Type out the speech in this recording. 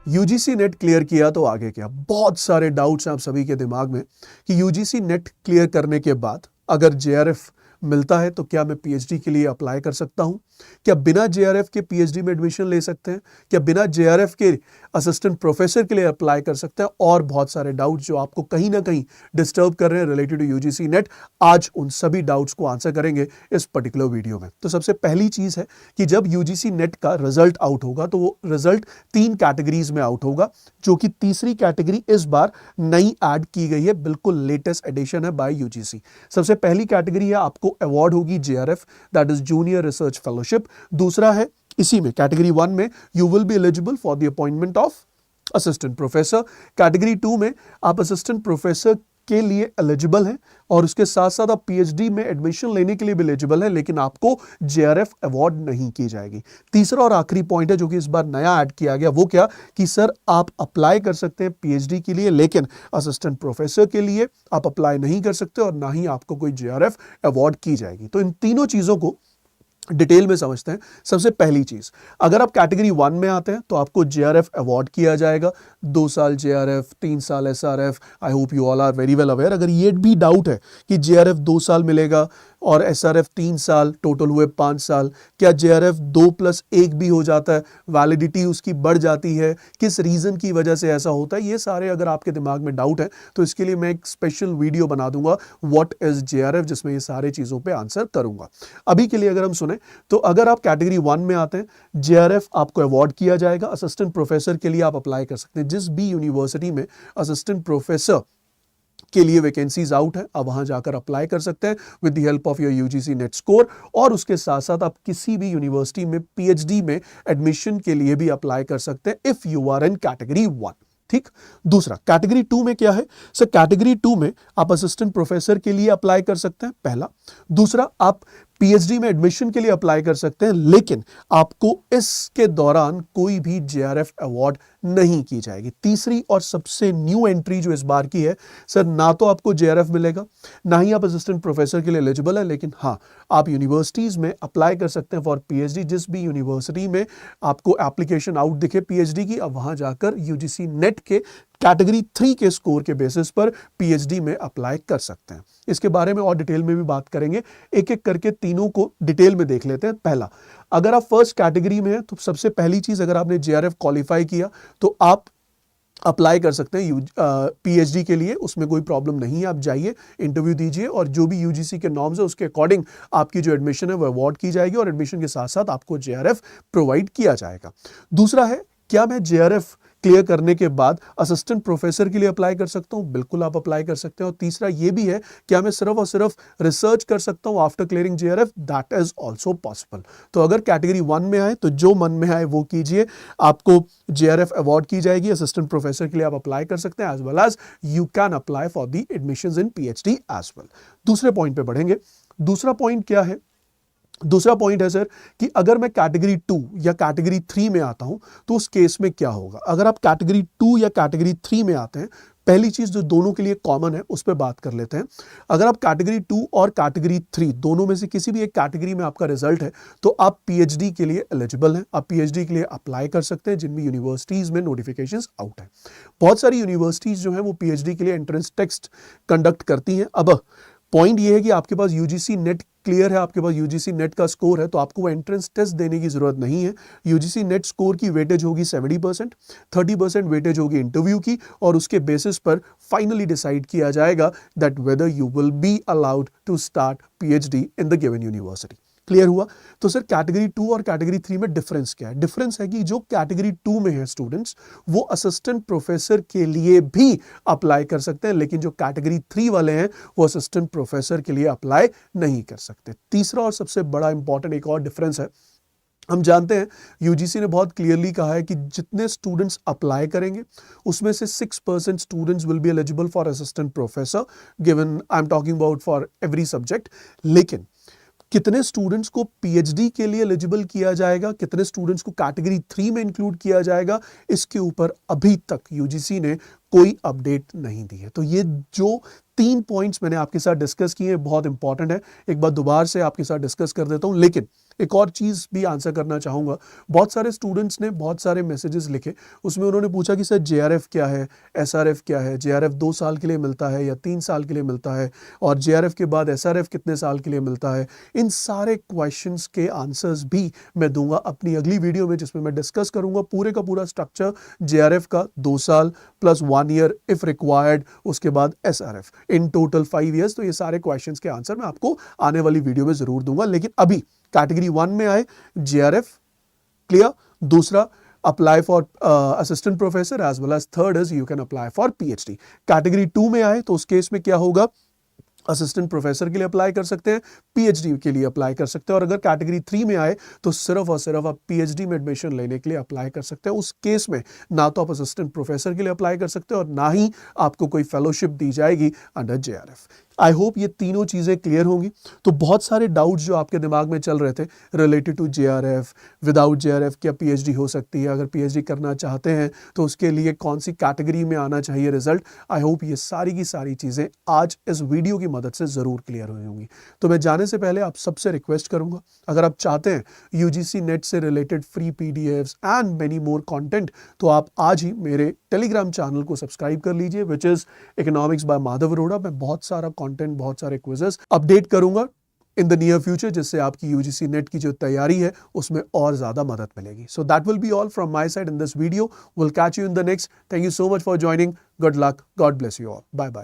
UGC net clear किया तो आगे क्या? बहुत सारे डाउट्स हैं आप सभी के दिमाग में कि यूजीसी नेट क्लियर करने के बाद अगर जेआरएफ मिलता है तो क्या मैं पीएचडी के लिए अप्लाई कर सकता हूं? क्या बिना जेआरएफ के पीएचडी में एडमिशन ले सकते हैं? क्या बिना जेआरएफ के असिस्टेंट प्रोफेसर के लिए अप्लाई कर सकते हैं? और बहुत सारे डाउट्स जो आपको कहीं ना कहीं डिस्टर्ब कर रहे हैं रिलेटेड टू यूजीसी नेट, आज उन सभी डाउट्स को आंसर करेंगे इस पर्टिकुलर वीडियो में। तो सबसे पहली चीज है कि जब यूजीसी नेट का रिजल्ट आउट होगा तो वो रिजल्ट 3 कैटेगरीज में आउट होगा, जो कि तीसरी कैटेगरी इस बार नई ऐड की गई है, बिल्कुल लेटेस्ट एडिशन है बाय यूजीसी। सबसे पहली कैटेगरी है आपको अवार्ड होगी JRF, that is junior research fellowship. दूसरा है इसी में कैटेगरी 1 में you will be eligible for the appointment of assistant professor. Category 2 में आप असिस्टेंट प्रोफेसर के लिए एलिजिबल हैं और उसके साथ साथ आप पीएचडी में एडमिशन लेने के लिए भी एलिजिबल हैं, लेकिन आपको जेआरएफ अवार्ड नहीं की जाएगी। तीसरा और आखिरी पॉइंट है जो कि इस बार नया ऐड किया गया, वो क्या कि सर आप अप्लाई कर सकते हैं पीएचडी के लिए, लेकिन असिस्टेंट प्रोफेसर के लिए आप अप्लाई नहीं कर सकते और ना ही आपको कोई जेआरएफ अवार्ड की जाएगी। तो इन तीनों चीजों को डिटेल में समझते हैं। सबसे पहली चीज, अगर आप कैटेगरी 1 में आते हैं तो आपको जेआरएफ अवार्ड किया जाएगा, 2 साल जेआरएफ, 3 साल SRF. I hope you all are very well aware. अगर ये भी डाउट है कि जेआरएफ 2 साल मिलेगा और एसआरएफ 3 साल, टोटल हुए 5 साल, क्या जेआरएफ 2+1 भी हो जाता है, वैलिडिटी उसकी बढ़ जाती है, किस रीजन की वजह से ऐसा होता है, ये सारे अगर आपके दिमाग में डाउट है तो इसके लिए मैं एक स्पेशल वीडियो बना दूंगा व्हाट इज जेआरएफ, जिसमें ये सारे चीजों पे आंसर करूंगा। अभी के लिए अगर हम सुने तो अगर आप कैटेगरी 1 में आते हैं, जेआरएफ आपको अवार्ड किया जाएगा। असिस्टेंट प्रोफेसर के लिए आप अप्लाई कर सकते हैं। जिस भी यूनिवर्सिटी में असिस्टेंट प्रोफेसर के लिए वैकेंसीज आउट है, आप वहां जाकर अप्लाई कर सकते हैं with the help of your UGC net score. और उसके साथ साथ आप किसी भी यूनिवर्सिटी में पीएचडी में एडमिशन के लिए भी अप्लाई कर सकते हैं if you are in category 1। ठीक। दूसरा, कैटेगरी 2 में क्या है सर? कैटेगरी 2 में आप असिस्टेंट प्रोफेसर के लिए अप्लाई कर सकते हैं, पहला। दूसरा, आप पीएचडी में एडमिशन के लिए अप्लाई कर सकते हैं, लेकिन आपको इसके दौरान कोई भी जेआरएफ अवार्ड नहीं की जाएगी। तीसरी और सबसे न्यू एंट्री जो इस बार की है सर, ना तो आपको जेआरएफ मिलेगा, ना ही आप असिस्टेंट प्रोफेसर के लिए एलिजिबल है, लेकिन हाँ, आप यूनिवर्सिटीज में अप्लाई कर सकते हैं फॉर पीएचडी। जिस भी यूनिवर्सिटी में आपको एप्लीकेशन आउट दिखे पीएचडी की, अब वहां जाकर यूजीसी नेट के कैटेगरी 3 के स्कोर के बेसिस पर पीएचडी में अप्लाई कर सकते हैं। इसके बारे में और डिटेल में भी बात करेंगे, एक एक करके तीनों को डिटेल में देख लेते हैं। पहला, अगर आप फर्स्ट कैटेगरी में हैं तो सबसे पहली चीज, अगर आपने जेआरएफ क्वालिफाई किया तो आप अप्लाई कर सकते हैं पीएचडी के लिए, उसमें कोई प्रॉब्लम नहीं है। आप जाइए, इंटरव्यू दीजिए और जो भी यूजीसी के नॉर्म्स है उसके अकॉर्डिंग आपकी जो एडमिशन है वो अवार्ड की जाएगी और एडमिशन के साथ साथ आपको जेआरएफ प्रोवाइड किया जाएगा। दूसरा है, क्या मैं जेआरएफ क्लियर करने के बाद असिस्टेंट प्रोफेसर के लिए अप्लाई कर सकता हूं? बिल्कुल आप अप्लाई कर सकते हैं। और तीसरा ये भी है, क्या मैं सिर्फ और सिर्फ रिसर्च कर सकता हूं after clearing JRF? That is also possible. तो अगर कैटेगरी 1 में आए तो जो मन में आए वो कीजिए, आपको जेआरएफ अवार्ड की जाएगी। असिस्टेंट प्रोफेसर के लिए आप अप्लाई कर सकते हैं, as well as you can apply for the admissions in PhD as well. दूसरे पॉइंट पे बढ़ेंगे। दूसरा पॉइंट क्या है? दूसरा पॉइंट है सर कि अगर मैं कैटेगरी 2 या कैटेगरी 3 में आता हूं तो उस केस में क्या होगा? अगर आप कैटेगरी 2 या कैटेगरी 3 में आते हैं, पहली चीज जो दोनों के लिए कॉमन है उस पर बात कर लेते हैं। अगर आप कैटेगरी 2 और कैटेगरी 3 दोनों में से किसी भी एक कैटेगरी में आपका रिजल्ट है तो आप पीएचडी के लिए एलिजिबल हैं, आप पीएचडी के लिए अप्लाई कर सकते हैं जिन भी यूनिवर्सिटीज में नोटिफिकेशंस आउट है। बहुत सारी यूनिवर्सिटीज जो है वो पीएचडी के लिए एंट्रेंस टेस्ट कंडक्ट करती हैं। अब पॉइंट ये है कि आपके पास यूजीसी नेट क्लियर है, आपके पास यूजीसी नेट का स्कोर है, तो आपको वो एंट्रेंस टेस्ट देने की जरूरत नहीं है। यूजीसी नेट स्कोर की वेटेज होगी 70%, 30% वेटेज होगी इंटरव्यू की, और उसके बेसिस पर फाइनली डिसाइड किया जाएगा that whether you will be allowed to start PhD in the given university. Clear हुआ? तो सर कैटेगरी 2 और कैटेगरी 3 में डिफरेंस क्या है? डिफरेंस है कि जो कैटेगरी 2 में है स्टूडेंट्स, वो असिस्टेंट प्रोफेसर के लिए भी अप्लाई कर सकते हैं, लेकिन जो कैटेगरी 3 वाले हैं वो असिस्टेंट प्रोफेसर के लिए अप्लाई नहीं कर सकते। तीसरा और सबसे बड़ा इंपॉर्टेंट एक और डिफरेंस है, हम जानते हैं यूजीसी ने बहुत क्लियरली कहा है कि जितने स्टूडेंट्स अप्लाई करेंगे उसमें से 6% students will be eligible for assistant professor, given I am talking about for every subject. लेकिन कितने स्टूडेंट्स को पीएचडी के लिए एलिजिबल किया जाएगा, कितने स्टूडेंट्स को कैटेगरी 3 में इंक्लूड किया जाएगा, इसके ऊपर अभी तक यूजीसी ने कोई अपडेट नहीं दी है। तो ये जो 3 पॉइंट्स मैंने आपके साथ डिस्कस किए हैं बहुत इंपॉर्टेंट है। एक बार दोबारा से आपके साथ डिस्कस कर देता हूं, लेकिन एक और चीज़ भी आंसर करना चाहूँगा। बहुत सारे स्टूडेंट्स ने बहुत सारे मैसेजेस लिखे, उसमें उन्होंने पूछा कि सर जेआरएफ क्या है, एसआरएफ क्या है, जेआरएफ 2 साल के लिए मिलता है या 3 साल के लिए मिलता है, और जेआरएफ के बाद एसआरएफ कितने साल के लिए मिलता है। इन सारे क्वेश्चंस के आंसर्स भी मैं दूंगा अपनी अगली वीडियो में, जिसमें मैं डिस्कस करूंगा पूरे का पूरा स्ट्रक्चर जेआरएफ का 2 साल प्लस 1 ईयर इफ रिक्वायर्ड, उसके बाद एसआरएफ, इन टोटल 5 ईयर्स। तो ये सारे क्वेश्चंस के आंसर मैं आपको आने वाली वीडियो में जरूर दूंगा। लेकिन अभी कैटेगरी 1 में आए जेआरएफ क्लियर, दूसरा apply for assistant professor, as well as third is you can apply for PhD. Category 2 में आए तो उस केस में क्या होगा, असिस्टेंट प्रोफेसर के लिए अप्लाई कर सकते हैं, पीएचडी के लिए अप्लाई कर सकते हैं, और अगर कैटेगरी 3 में आए तो सिर्फ और सिर्फ आप पीएचडी में एडमिशन लेने के लिए अप्लाई कर सकते हैं। उस केस में ना तो आप असिस्टेंट प्रोफेसर के लिए अप्लाई कर सकते हैं और ना ही आपको कोई फेलोशिप दी जाएगी अंडर जेआरएफ। आई होप ये तीनों चीज़ें क्लियर होंगी। तो बहुत सारे डाउट्स जो आपके दिमाग में चल रहे थे related to JRF, without JRF क्या पीएचडी हो सकती है, अगर पीएचडी करना चाहते हैं तो उसके लिए कौन सी कैटेगरी में आना चाहिए रिजल्ट, आई होप ये सारी की सारी चीज़ें आज इस वीडियो की मदद से ज़रूर क्लियर हुई होंगी। तो मैं जाने से पहले आप सबसे रिक्वेस्ट करूंगा, अगर आप चाहते हैं यूजीसी नेट से related free PDFs and many more content, तो आप आज ही मेरे टेलीग्राम चैनल को सब्सक्राइब कर लीजिए, which is economics by Madhav Arora. मैं बहुत सारा कंटेंट, बहुत सारे क्विजेस अपडेट करूंगा इन द नियर फ्यूचर, जिससे आपकी यूजीसी नेट की जो तैयारी है उसमें और ज्यादा मदद मिलेगी। So that will be all from my side in this video. Will catch you in the next. Thank you so much for joining. Good luck, God bless you all, bye bye.